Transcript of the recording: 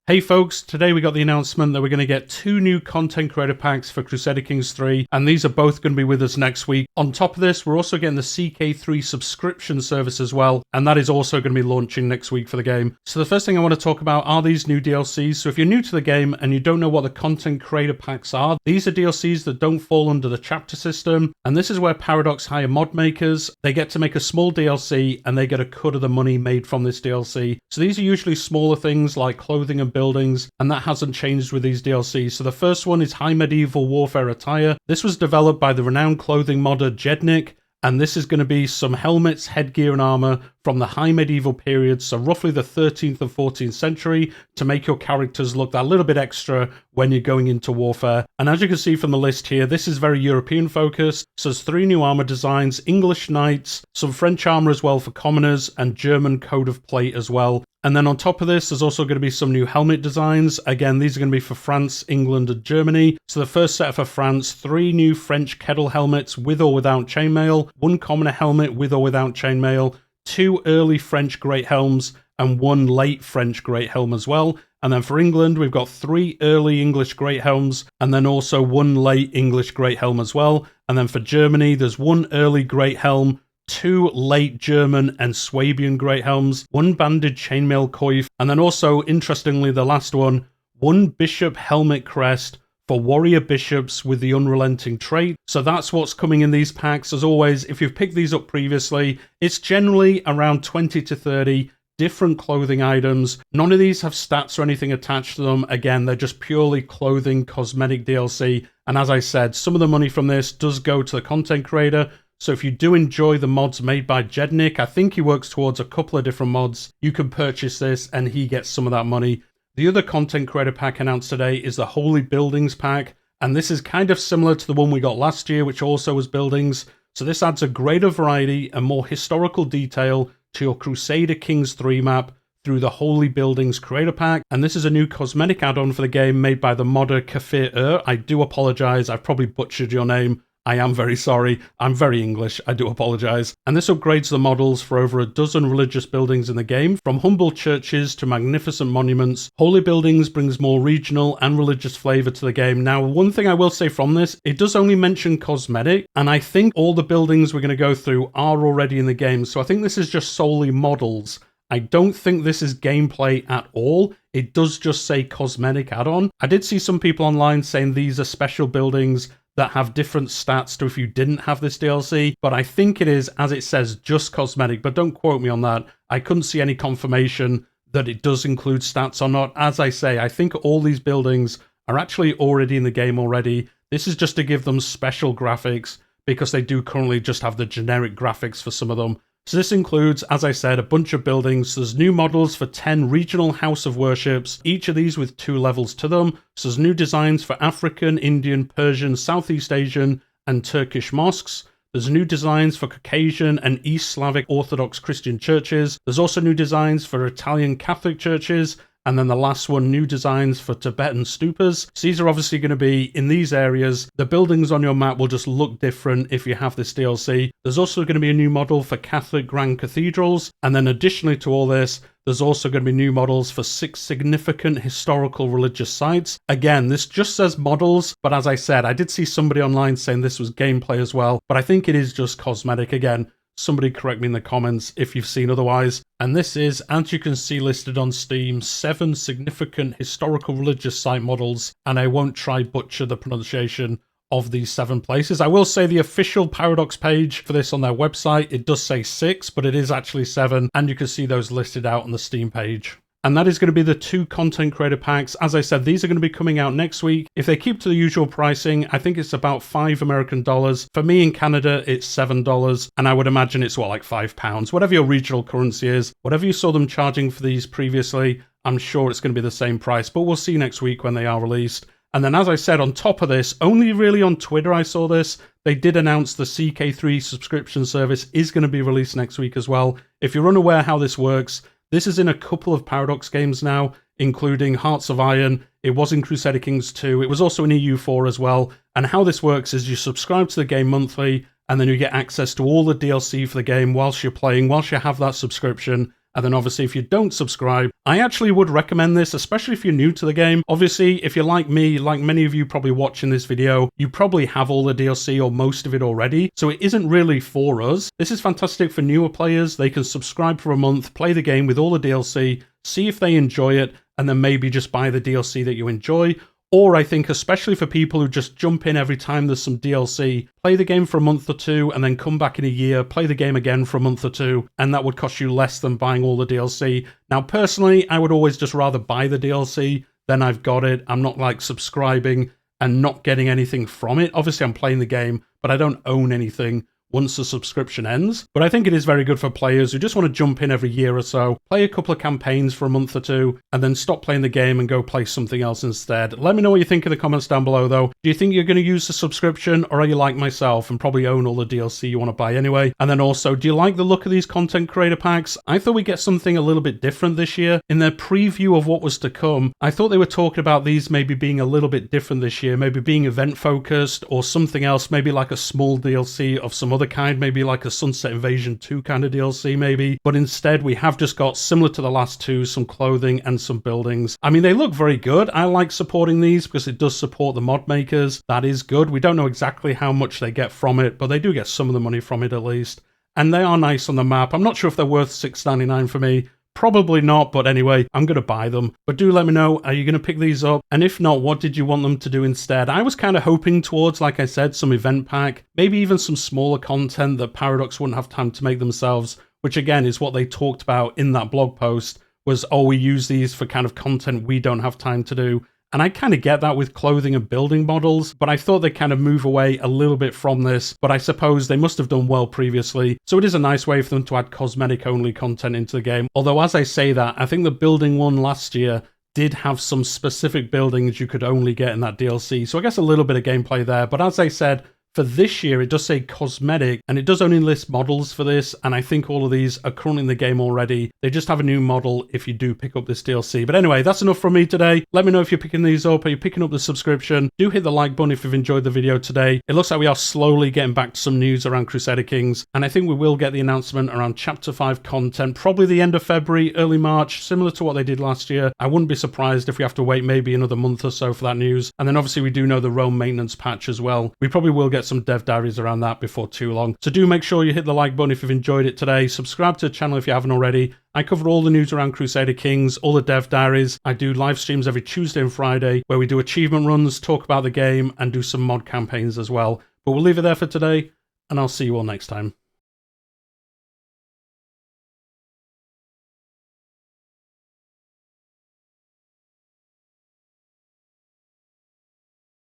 Hey folks, today we got the announcement that we're going to get 2 new content creator packs for Crusader Kings 3, and these are both going to be with us next week. On top of this, we're also getting the CK3 Subscription service as well, and that is also going to be launching next week for the game. So the first thing I want to talk about are these new DLCs. So if you're new to the game and you don't know what the content creator packs are, these are DLCs that don't fall under the chapter system, and this is where Paradox hire mod makers. They get to make a small DLC and they get a cut of the money made from this DLC. So these are usually smaller things like clothing and buildings, and that hasn't changed with these DLCs. So the first one is High Medieval Warfare Attire. This was developed by the renowned clothing modder Jednik, and this is going to be some helmets, headgear and armor from the High Medieval period, so roughly the 13th and 14th century, to make your characters look that little bit extra when you're going into warfare. And as you can see from the list here, this is very European focused, so there's 3 new armor designs, English knights, some French armor as well for commoners, and German code of plate as well. And then on top of this, there's also going to be some new helmet designs. Again, these are going to be for France, England, and Germany. So the first set for France, 3 new French kettle helmets with or without chainmail, 1 commoner helmet with or without chainmail, 2 early French great helms, and 1 late French great helm as well. And then for England, we've got 3 early English great helms, and then also 1 late English great helm as well. And then for Germany, there's 1 early great helm, 2 late German and Swabian great helms, 1 banded chainmail coif, and then also, interestingly, the last one, 1 bishop helmet crest for warrior bishops with the unrelenting trait. So that's what's coming in these packs. As always, if you've picked these up previously, it's generally around 20 to 30 different clothing items. None of these have stats or anything attached to them. Again, they're just purely clothing cosmetic DLC. And as I said, some of the money from this does go to the content creator. So if you do enjoy the mods made by Jednik, I think he works towards a couple of different mods, you can purchase this and he gets some of that money. The other content creator pack announced today is the Holy Buildings pack, and this is kind of similar to the one we got last year, which also was buildings. So this adds a greater variety and more historical detail to your Crusader Kings 3 map through the Holy Buildings creator pack, and this is a new cosmetic add-on for the game made by the modder CK3. I do apologize, I've probably butchered your name. I am very sorry. I'm very English. I do apologize. And this upgrades the models for over a dozen religious buildings in the game, from humble churches to magnificent monuments. Holy Buildings brings more regional and religious flavor to the game. Now, one thing I will say from this, it does only mention cosmetic, and I think all the buildings we're going to go through are already in the game. So I think this is just solely models. I don't think this is gameplay at all. It does just say cosmetic add-on. I did see some people online saying these are special buildings that have different stats to if you didn't have this DLC, but I think it is, as it says, just cosmetic, but don't quote me on that. I couldn't see any confirmation that it does include stats or not. As I say, I think all these buildings are actually already in the game already. This is just to give them special graphics, because they do currently just have the generic graphics for some of them. So this includes, as I said, a bunch of buildings. There's new models for 10 regional house of worships, each of these with 2 levels to them. So there's new designs for African, Indian, Persian, Southeast Asian, and Turkish mosques. There's new designs for Caucasian and East Slavic Orthodox Christian churches. There's also new designs for Italian Catholic churches. And then the last one, new designs for Tibetan stupas. So these are obviously going to be in these areas. The buildings on your map will just look different if you have this DLC. There's also going to be a new model for Catholic grand cathedrals. And then additionally to all this, there's also going to be new models for 6 significant historical religious sites. Again, this just says models, but as I said, I did see somebody online saying this was gameplay as well, but I think it is just cosmetic. Again, somebody correct me in the comments if you've seen otherwise. And this is, as you can see listed on Steam, 7 significant historical religious site models, and I won't try butcher the pronunciation of these 7 places. I will say the official Paradox page for this on their website, it does say 6, but it is actually 7, and you can see those listed out on the Steam page. And that is going to be the 2 content creator packs. As I said, these are going to be coming out next week. If they keep to the usual pricing, I think it's about $5 American. For me in Canada, it's $7. And I would imagine it's what, like £5? Whatever your regional currency is, whatever you saw them charging for these previously, I'm sure it's going to be the same price. But we'll see next week when they are released. And then, as I said, on top of this, only really on Twitter I saw this, they did announce the CK3 subscription service is going to be released next week as well. If you're unaware how this works, this is in a couple of Paradox games now, including Hearts of Iron. It was in Crusader Kings 2. It was also in EU4 as well. And how this works is you subscribe to the game monthly, and then you get access to all the DLC for the game whilst you're playing, whilst you have that subscription. And then obviously if you don't subscribe, I actually would recommend this, especially if you're new to the game. Obviously, if you're like me, like many of you probably watching this video, you probably have all the DLC or most of it already, so it isn't really for us. This is fantastic for newer players. They can subscribe for a month, play the game with all the DLC, see if they enjoy it, and then maybe just buy the DLC that you enjoy. Or I think especially for people who just jump in every time there's some DLC, play the game for a month or two and then come back in a year, play the game again for a month or two, and that would cost you less than buying all the DLC. Now personally, I would always just rather buy the DLC, then I've got it. I'm not like subscribing and not getting anything from it. Obviously I'm playing the game, but I don't own anything once the subscription ends. But I think it is very good for players who just want to jump in every year or so, play a couple of campaigns for a month or two, and then stop playing the game and go play something else instead. Let me know what you think in the comments down below though. Do you think you're going to use the subscription, or are you like myself and probably own all the DLC you want to buy anyway? And then also, do you like the look of these content creator packs? I thought we'd get something a little bit different this year. In their preview of what was to come, I thought they were talking about these maybe being a little bit different this year, maybe being event focused or something else, maybe like a small DLC of some other kind, maybe like a Sunset Invasion 2 kind of DLC maybe, but instead we have just got, similar to the last two, some clothing and some buildings. I mean, they look very good. I like supporting these because it does support the mod makers. That is good. We don't know exactly how much they get from it, but they do get some of the money from it at least. And they are nice on the map. I'm not sure if they're worth $6.99 for me. Probably not, but anyway, I'm going to buy them. But do let me know, are you going to pick these up? And if not, what did you want them to do instead? I was kind of hoping towards, like I said, some event pack, maybe even some smaller content that Paradox wouldn't have time to make themselves, which again is what they talked about in that blog post, was, oh, we use these for kind of content we don't have time to do. And I kind of get that with clothing and building models, but I thought they'd kind of move away a little bit from this, but I suppose they must have done well previously. So it is a nice way for them to add cosmetic-only content into the game. Although as I say that, I think the building one last year did have some specific buildings you could only get in that DLC. So I guess a little bit of gameplay there. But as I said, for this year, it does say cosmetic, and it does only list models for this, and I think all of these are currently in the game already. They just have a new model if you do pick up this DLC. But anyway, that's enough from me today. Let me know if you're picking these up. Are you picking up the subscription? Do hit the like button if you've enjoyed the video today. It looks like we are slowly getting back to some news around Crusader Kings, and I think we will get the announcement around Chapter 5 content, probably the end of February, early March, similar to what they did last year. I wouldn't be surprised if we have to wait maybe another month or so for that news. And then obviously we do know the Rome maintenance patch as well. We probably will get some dev diaries around that before too long. So do make sure you hit the like button if you've enjoyed it today. Subscribe to the channel if you haven't already. I cover all the news around Crusader Kings, all the dev diaries. I do live streams every Tuesday and Friday where we do achievement runs, talk about the game, and do some mod campaigns as well. But we'll leave it there for today, and I'll see you all next time.